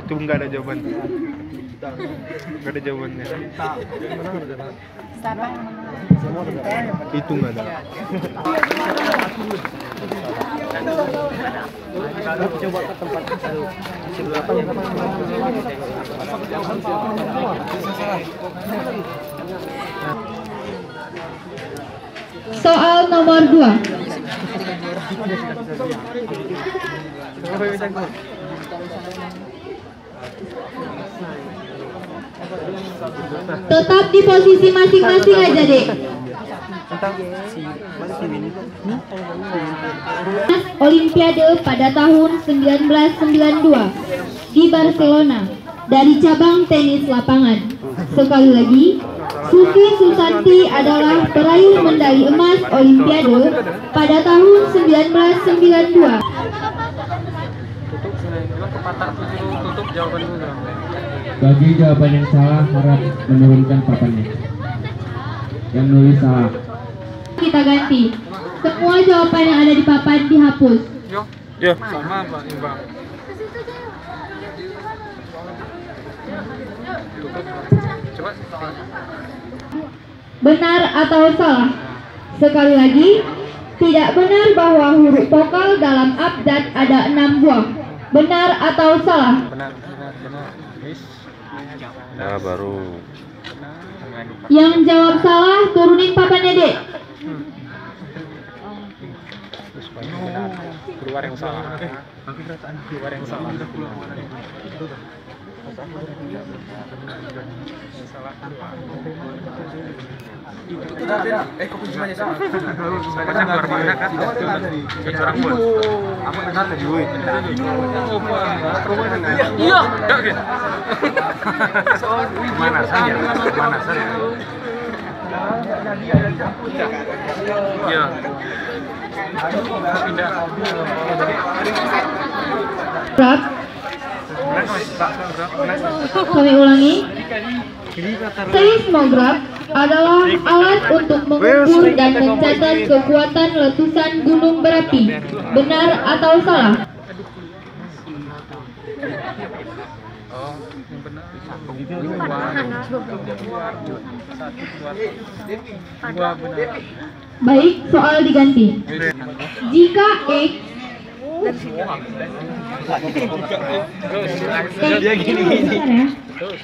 Itu nggak ada jawaban. Nggak ada jawabannya. Itu nggak ada. Coba ke tempat Soal nomor 2. Tetap di posisi masing-masing aja, Dek. Olimpiade pada tahun 1992 di Barcelona dari cabang tenis lapangan. Sekali lagi, Sufi Susanti adalah peraih medali emas Olimpiade pada tahun 1992. tutup jawaban dulu. Bagi jawaban yang salah harap menurunkan papannya. Yang nulis salah. Kita ganti. Semua jawaban yang ada di papan dihapus. Ya. Sama Pak Imbang. Coba. Benar atau salah? Sekali lagi, tidak benar bahwa huruf vokal dalam abjad ada 6 buah. Benar atau salah? Benar. Ya baru. Yang jawab salah turunin papannya, Dek. Keluar yang salah. Keluar yang salah. Kok kuncinya salah? Baca keluar mana kan? Curang pun. Aku dengar tadi, woi. Iya. Mana saja? Iya. Pindah. Grab. Kami ulangi. Seismograf adalah alat untuk mengukur dan mencatat kekuatan letusan gunung berapi. Benar atau salah? Baik, soal diganti. Jika X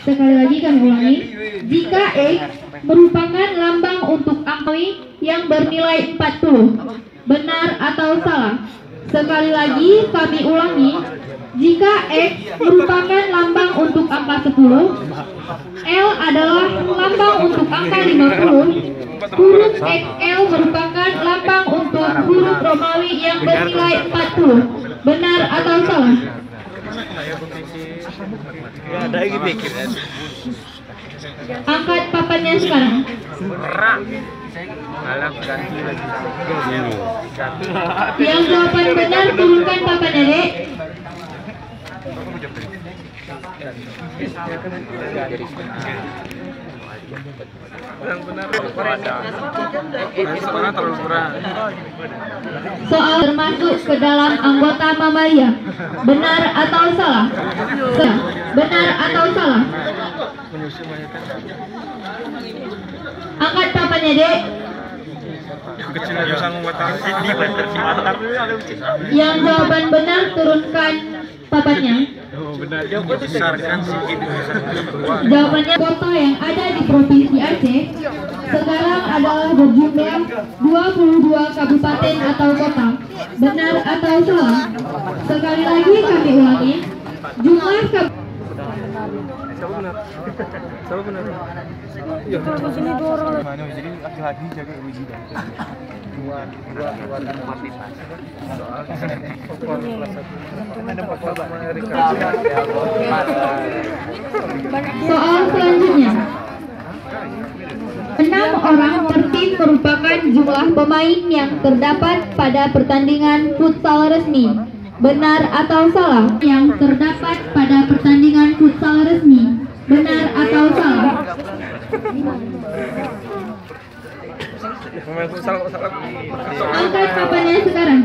Sekali lagi kami ulangi. Jika X merupakan lambang untuk angka yang bernilai 40. Benar atau salah? Sekali lagi kami ulangi. Jika X merupakan lambang untuk angka 10, L adalah lambang untuk angka 50, huruf XL merupakan lambang untuk huruf Romawi yang bernilai 40. Benar atau salah? Angkat papannya sekarang. Yang jawaban benar turunkan papannya, Dek. Soal termasuk ke dalam anggota mamalia. Benar atau salah? Benar atau salah? Angkat papannya, Dek. Yang jawaban benar turunkan papannya. Jawabannya kota yang ada di Provinsi Aceh sekarang adalah berjumlah 22 kabupaten atau kota. Benar atau salah? Sekali lagi kami ulangi. Jumlah kabupaten. Jadi laki-laki jaga uji dua Soal selanjutnya. 6 orang per tim merupakan jumlah pemain yang terdapat pada pertandingan futsal resmi. Benar atau salah? Yang terdapat pada pertandingan futsal resmi. Benar atau salah? Angkat papannya sekarang.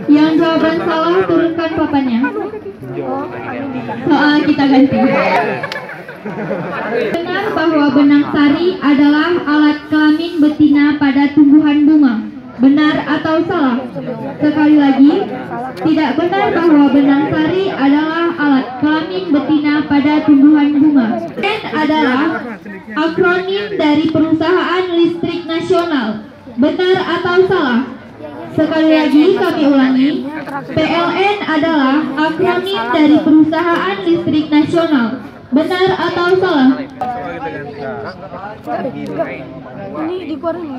Yang jawaban salah turunkan papannya. Soal kita ganti. Benar bahwa benang sari adalah alat kelamin betina pada tumbuhan bunga. Benar atau salah? Sekali lagi, tidak benar bahwa benang sari adalah alat kelamin betina pada tumbuhan bunga. N adalah akronim dari Perusahaan Listrik Nasional. Benar atau salah? Sekali lagi kami ulangi, PLN adalah akronim dari Perusahaan Listrik Nasional. Benar atau salah? Ini dikeluarin.